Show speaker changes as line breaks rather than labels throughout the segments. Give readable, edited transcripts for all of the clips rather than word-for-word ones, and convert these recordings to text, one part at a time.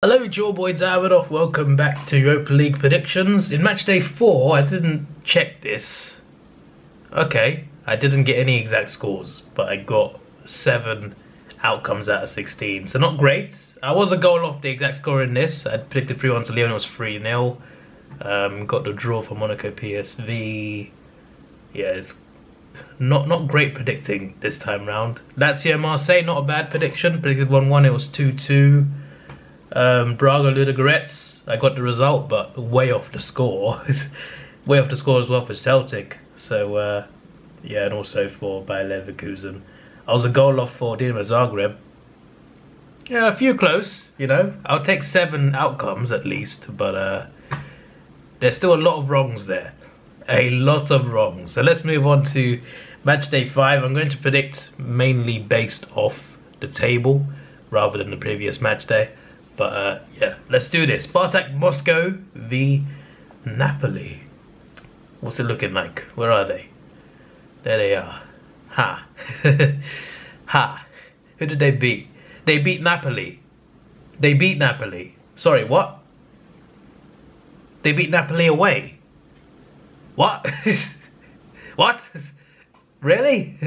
Hello, it's your boy Davidoff. Welcome back to Europa League predictions. In Matchday 4, I didn't check this. Okay, I didn't get any exact scores, but I got 7 outcomes out of 16. So not great. I was a goal off the exact score in this. I predicted 3-1 to Lyon, it was 3-0. Got the draw for Monaco PSV. Yeah, it's not great predicting this time round. Lazio Marseille, not a bad prediction. Predicted 1-1, it was 2-2. Braga Ludogorets, I got the result, but way off the score. Way off the score as well for Celtic. So yeah, and also for Bayer Leverkusen. I was a goal off for Dinamo Zagreb. Yeah, a few close, you know. I'll take 7 outcomes at least, but there's still a lot of wrongs there. A lot of wrongs. So let's move on to Matchday 5. I'm going to predict mainly based off the table rather than the previous matchday. But yeah, let's do this. Spartak Moscow v Napoli. What's it looking like? Where are they? There they are. Ha. Ha. Who did they beat? They beat Napoli. They beat Napoli. Sorry, what? They beat Napoli away. What? What? Really?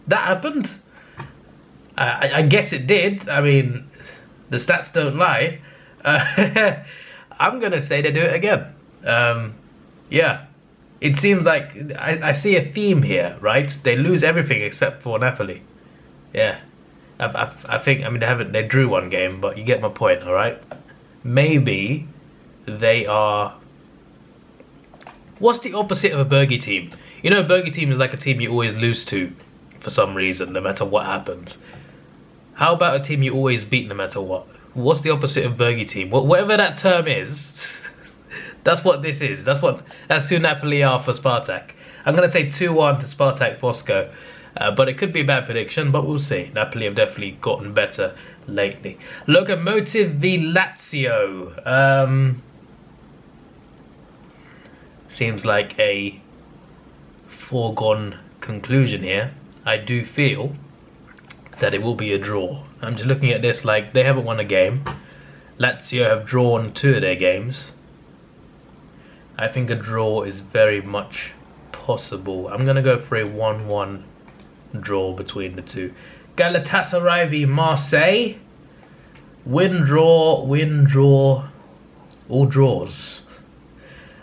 That happened? I guess it did. I mean, the stats don't lie. I'm gonna say they do it again. Yeah, it seems like I see a theme here, right? They lose everything except for Napoli. Yeah, I think. I mean, they drew 1 game, but you get my point, all right? Maybe they are. What's the opposite of a Bergie team? You know, a Bergie team is like a team you always lose to for some reason, no matter what happens. How about a team you always beat no matter what? What's the opposite of Bergie team? Whatever that term is, that's what this is. That's who Napoli are for Spartak. I'm going to say 2-1 to Spartak Moscow. But it could be a bad prediction, but we'll see. Napoli have definitely gotten better lately. Lokomotiv v Lazio. Seems like a foregone conclusion here. I do feel that it will be a draw. I'm just looking at this like they haven't won a game. Lazio have drawn 2 of their games. I think a draw is very much possible. I'm going to go for a 1-1 draw between the two. Galatasaray v Marseille. Win, draw, all draws.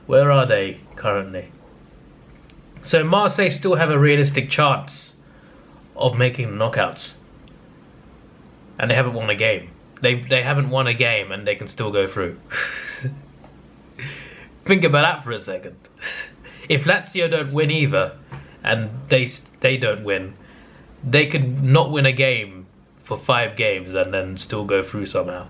Where are they currently? So Marseille still have a realistic chance of making the knockouts. And they haven't won a game. They haven't won a game and they can still go through. Think about that for a second. If Lazio don't win either, and they don't win, they could not win a game for 5 games and then still go through somehow.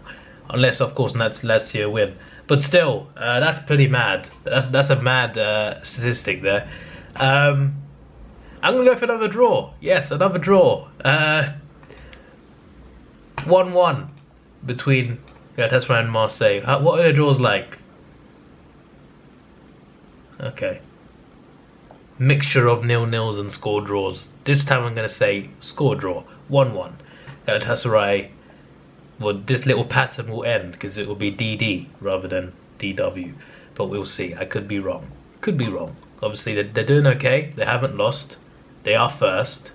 Unless, of course, Lazio win. But still, that's pretty mad. That's a mad statistic there. I'm going to go for another draw. Yes, another draw. 1-1 between Galatasaray and Marseille. What are the draws like? Okay. Mixture of nil-nils and score draws. This time I'm going to say score draw. 1-1. Galatasaray. Well, this little pattern will end because it will be DD rather than DW. But we'll see. I could be wrong. Could be wrong. Obviously, they're doing okay. They haven't lost. They are first.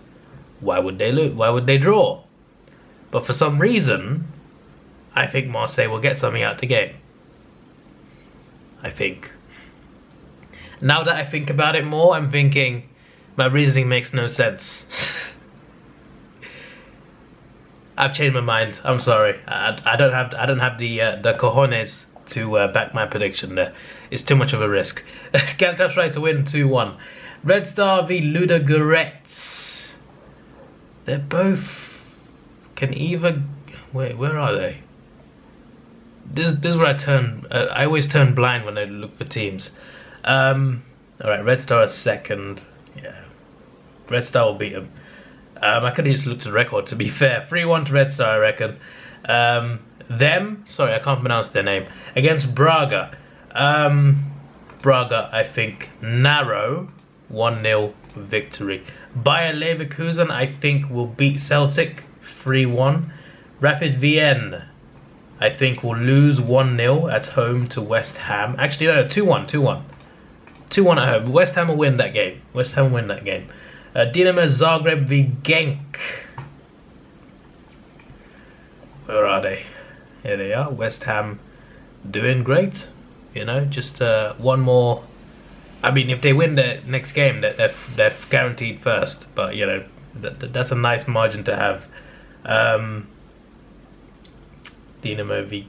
Why would they lose? Why would they draw? But for some reason, I think Marseille will get something out the game. I think. Now that I think about it more, I'm thinking my reasoning makes no sense. I've changed my mind. I'm sorry. I don't have the cojones to back my prediction there. It's too much of a risk. Galatasaray to win 2-1. Red Star v Ludogorets. They're both can either. Wait, where are they? This is where I turn. I always turn blind when I look for teams. All right, Red Star is second. Yeah, Red Star will beat them. I could have just looked at the record, to be fair. 3-1 to Red Star, I reckon. Sorry, I can't pronounce their name. Against Braga. Braga, I think, narrow 1-0 victory. Bayer Leverkusen, I think, will beat Celtic 3-1. Rapid Vienna. I think we'll lose 1-0 at home to West Ham. Actually, no, 2-1, 2-1. 2-1 at home. West Ham will win that game. West Ham will win that game. Dinamo Zagreb v Genk. Where are they? Here they are. West Ham doing great. You know, just one more. I mean, if they win the next game, they're guaranteed first. But you know, that's a nice margin to have. Dinamo v.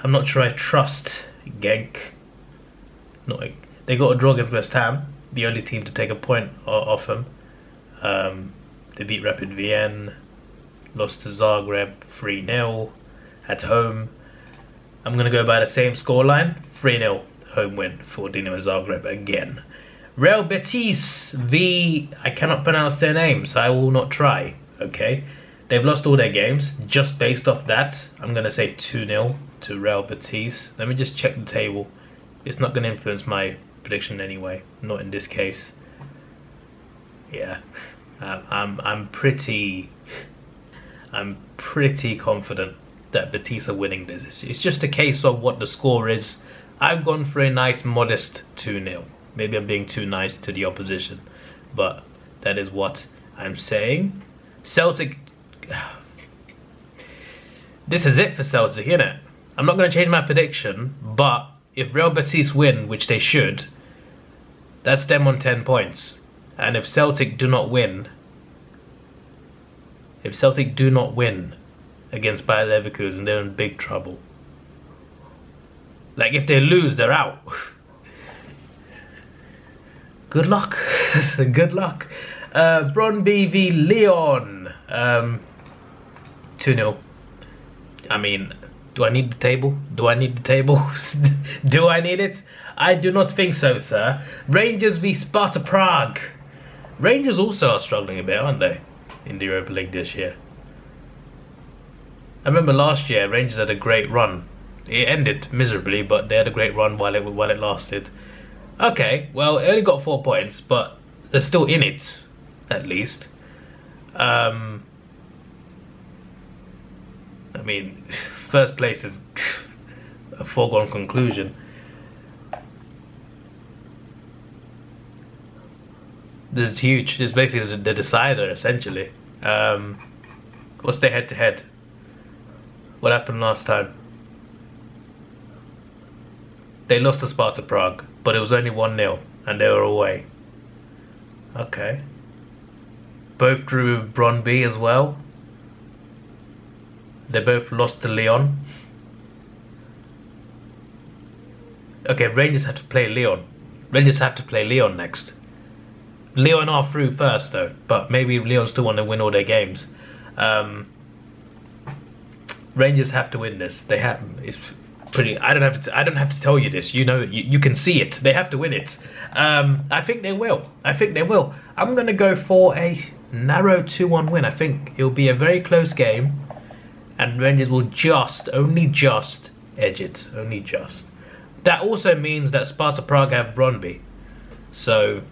I'm not sure I trust Genk. No, they got a draw against West Ham, the only team to take a point off them. They beat Rapid Vienna, lost to Zagreb 3-0 at home. I'm going to go by the same scoreline, 3-0 home win for Dinamo Zagreb again. Real Betis v. I cannot pronounce their names, so I will not try, okay? They've lost all their games. Just based off that, I'm going to say 2-0 to Real Betis. Let me just check the table. It's not going to influence my prediction anyway. Not in this case. Yeah, I'm pretty confident that Betis are winning this. It's just a case of what the score is. I've gone for a nice modest 2-0. Maybe I'm being too nice to the opposition, but that is what I'm saying. Celtic. This is it for Celtic, isn't it? I'm not going to change my prediction, but if Real Betis win, which they should, that's them on 10 points. And if Celtic do not win, against Bayer Leverkusen, they're in big trouble. Like, if they lose, they're out. Good luck. Good luck. Brøndby v Lyon. 2-0. I mean, do I need the table? Do I need the table? Do I need it? I do not think so, sir. Rangers v Sparta Prague. Rangers also are struggling a bit, aren't they? In the Europa League this year. I remember last year, Rangers had a great run. It ended miserably, but they had a great run while it lasted. Okay, well, it only got 4 points, but they're still in it, at least. I mean, first place is a foregone conclusion. This is huge. This is basically the decider, essentially. What's their head-to-head? What happened last time? They lost to Sparta Prague, but it was only 1-0, and they were away. Okay. Both drew with Brøndby as well. They both lost to Lyon. Okay, Rangers have to play Lyon. Rangers have to play Lyon next. Lyon are through first though, but maybe Lyon still want to win all their games. Rangers have to win this. They have. It's pretty. I don't have to tell you this. You know. You can see it. They have to win it. I think they will. I'm gonna go for a narrow 2-1 win. I think it'll be a very close game, and Rangers will only just edge it. Only just. That also means that Sparta Prague have Brøndby, so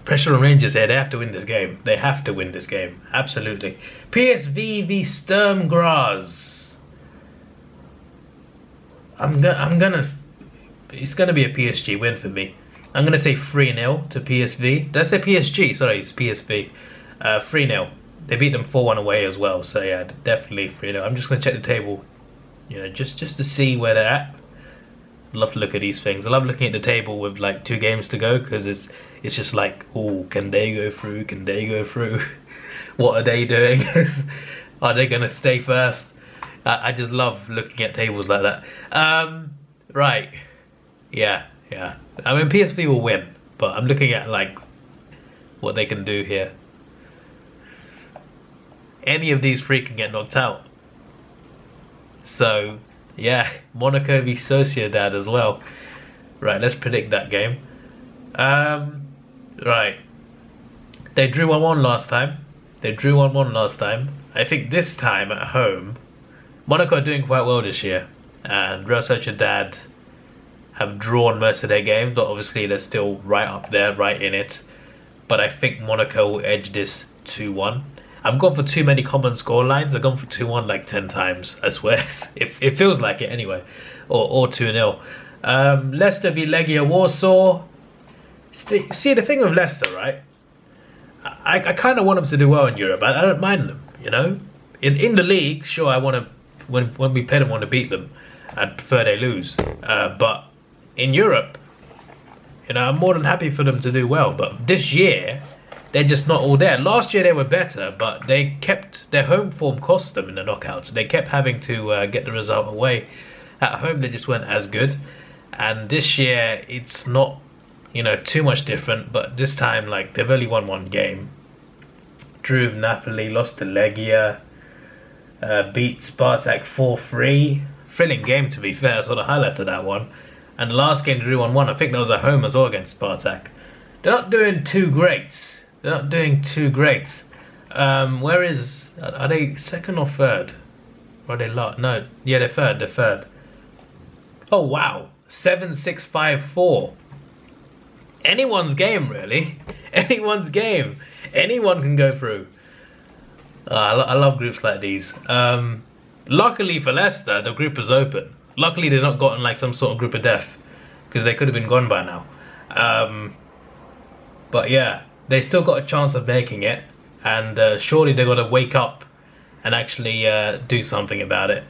pressure on Rangers here. They have to win this game. They have to win this game. Absolutely. PSV v Sturm Graz. It's gonna be a PSG win for me. I'm gonna say 3-0 to PSV. Did I say PSG? Sorry, it's PSV. 3-0. They beat them 4-1 away as well. So yeah, definitely 3-0. I'm just gonna check the table. You know, just to see where they're at. I love to look at these things. I love looking at the table with like 2 games to go, because it's just like, oh, can they go through? Can they go through? What are they doing? Are they gonna stay first? I just love looking at tables like that. Right. Yeah. I mean, PSV will win, but I'm looking at like what they can do here. Any of these 3 can get knocked out. So yeah, Monaco v Sociedad as well. Right, let's predict that game. Right, they drew 1-1 last time. I think this time at home, Monaco are doing quite well this year, and Real Sociedad have drawn most of their games, but obviously they're still right up there, right in it. But I think Monaco will edge this 2-1. I've gone for too many common score lines. I've gone for 2-1 like 10 times, I swear. It feels like it anyway. Or 2-0. Leicester beat Legia Warsaw. See, the thing with Leicester, right? I kind of want them to do well in Europe. I don't mind them, you know? In the league, sure, I want to... When we play them, I want to beat them. I'd prefer they lose. But in Europe, you know, I'm more than happy for them to do well. But this year, they're just not all there. Last year they were better, but they kept... Their home form cost them in the knockouts. They kept having to get the result away. At home, they just weren't as good. And this year, it's not, you know, too much different. But this time, like, they've only won one game. Drew with Napoli, lost to Legia. Beat Spartak 4-3. Thrilling game, to be fair. I saw the highlights of that one. And the last game drew 1-1. I think that was at home as well against Spartak. They're not doing too great. They're not doing too great. Where is... Are they second or third? Or are they last? No. Yeah, they're third. They're third. Oh, wow. 7-6-5-4. Anyone's game, really. Anyone's game. Anyone can go through. I love groups like these. Luckily for Leicester, the group is open. Luckily they've not gotten like some sort of group of death, because they could have been gone by now. But yeah, they still got a chance of making it, and surely they've got to wake up and actually do something about it.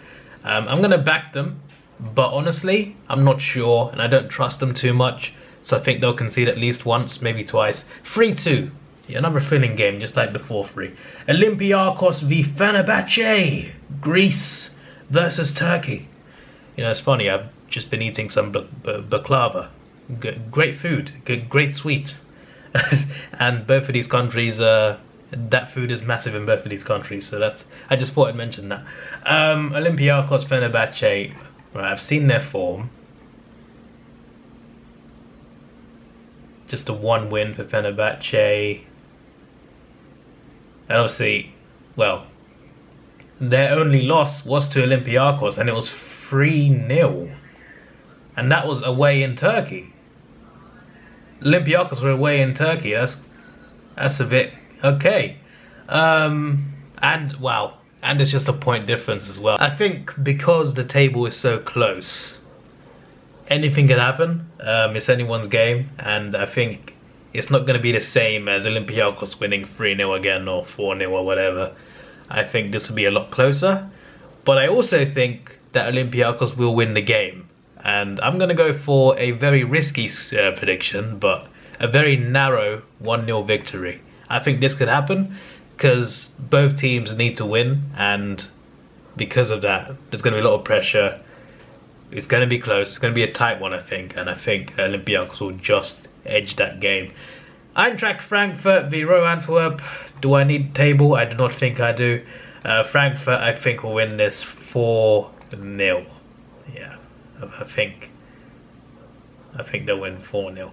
I'm going to back them, but honestly, I'm not sure, and I don't trust them too much, so I think they'll concede at least once, maybe twice. 3-2. Yeah, another thrilling game, just like the 4-3. Olympiacos v Fenerbahce. Greece versus Turkey. You know, it's funny, I've just been eating some baklava. Great food, great sweet. And both of these countries, that food is massive in both of these countries. So that's, I just thought I'd mention that. Olympiacos, Fenerbahce. Right, I've seen their form. Just a 1 win for Fenerbahce. And obviously, well, their only loss was to Olympiacos, and it was 3-0. And that was away in Turkey. Olympiacos were away in Turkey. That's a bit okay. And wow, and it's just a point difference as well. I think because the table is so close, anything can happen. It's anyone's game, and I think it's not going to be the same as Olympiacos winning 3-0 again or 4-0 or whatever. I think this will be a lot closer, but I also think that Olympiacos will win the game, and I'm going to go for a very risky prediction, but a very narrow 1-0 victory. I think this could happen because both teams need to win, and because of that, there's going to be a lot of pressure. It's going to be close. It's going to be a tight one, I think. And I think Olympiacos will just edge that game. Eintracht Frankfurt v Royal Antwerp. Do I need table? I do not think I do. Frankfurt, I think, will win this 4-0. Yeah, I think they'll win 4-0.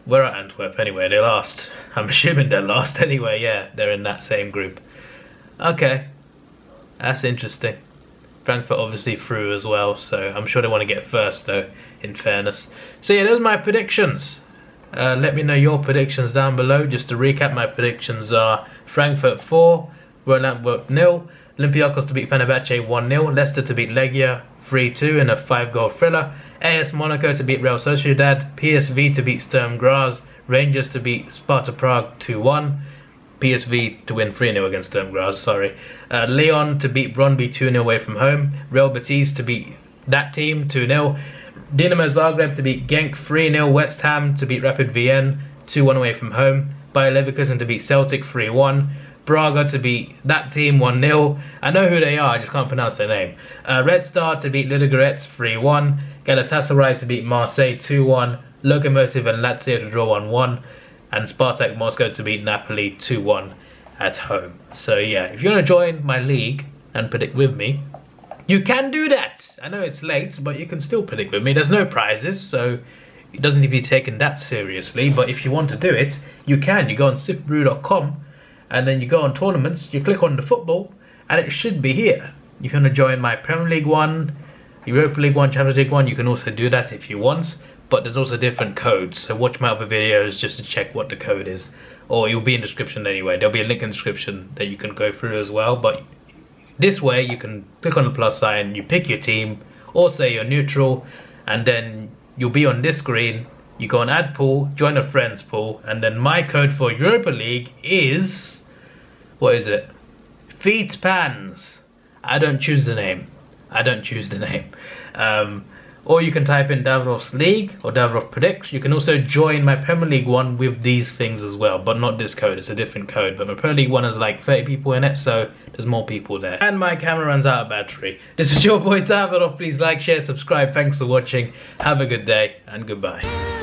Where are Antwerp anyway? They're last. I'm assuming they're last anyway. Yeah, they're in that same group. Okay, that's interesting. Frankfurt obviously through as well, so I'm sure they want to get first though, in fairness. So yeah, those are my predictions. Let me know your predictions down below. Just to recap, my predictions are Frankfurt 4, Royal Antwerp 0, Olympiacos to beat Fenerbahce 1-0, Leicester to beat Legia 3-2 in a 5-goal thriller, AS Monaco to beat Real Sociedad, PSV to beat Sturm Graz, Rangers to beat Sparta Prague 2-1, PSV to win 3-0 against Sturm Graz, sorry. Lyon to beat Brøndby 2-0 away from home. Real Betis to beat that team 2-0. Dinamo Zagreb to beat Genk 3-0. West Ham to beat Rapid Vienna 2-1 away from home. Bayer Leverkusen to beat Celtic 3-1. Braga to beat that team 1-0. I know who they are, I just can't pronounce their name. Red Star to beat Ludogorets 3-1. Galatasaray to beat Marseille 2-1. Lokomotiv and Lazio to draw 1-1. And Spartak Moscow to beat Napoli 2-1 at home. So yeah, if you want to join my league and predict with me, you can do that. I know it's late, but you can still predict with me. There's no prizes, so it doesn't need to be taken that seriously. But if you want to do it, you can. You go on sifbrew.com, and then you go on tournaments, you click on the football, and it should be here. If you want to join my Premier League 1, Europa League 1, Champions League 1, you can also do that if you want. But there's also different codes, so watch my other videos just to check what the code is. or it'll be in the description anyway. There'll be a link in the description that you can go through as well. But this way you can click on the plus sign, you pick your team, or say you're neutral, and then you'll be on this screen. You go on add pool, join a friends pool, and then my code for Europa League is, what is it? Feet Pans. I don't choose the name. Or you can type in Davrov's League or Davrov Predicts. You can also join my Premier League one with these things as well, but not this code, it's a different code. But my Premier League one has like 30 people in it, so there's more people there. And my camera runs out of battery. This is your boy Davrov. Please like, share, subscribe. Thanks for watching. Have a good day and goodbye.